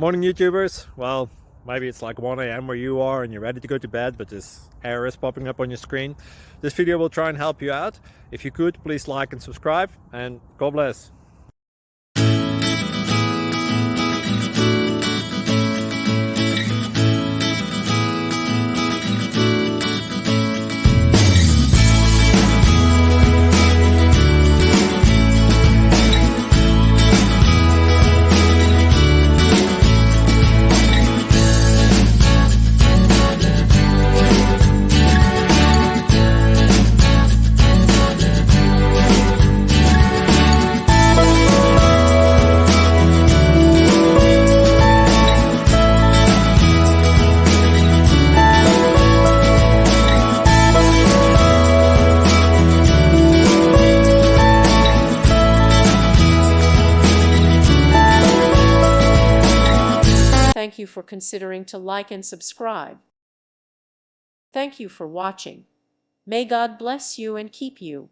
Morning YouTubers. Well, maybe it's like 1 a.m. where you are and you're ready to go to bed, but this error is popping up on your screen. This video will try and help you out. If you could, please like and subscribe, and God bless. Thank you for considering to like and subscribe. Thank you for watching. May God bless you and keep you.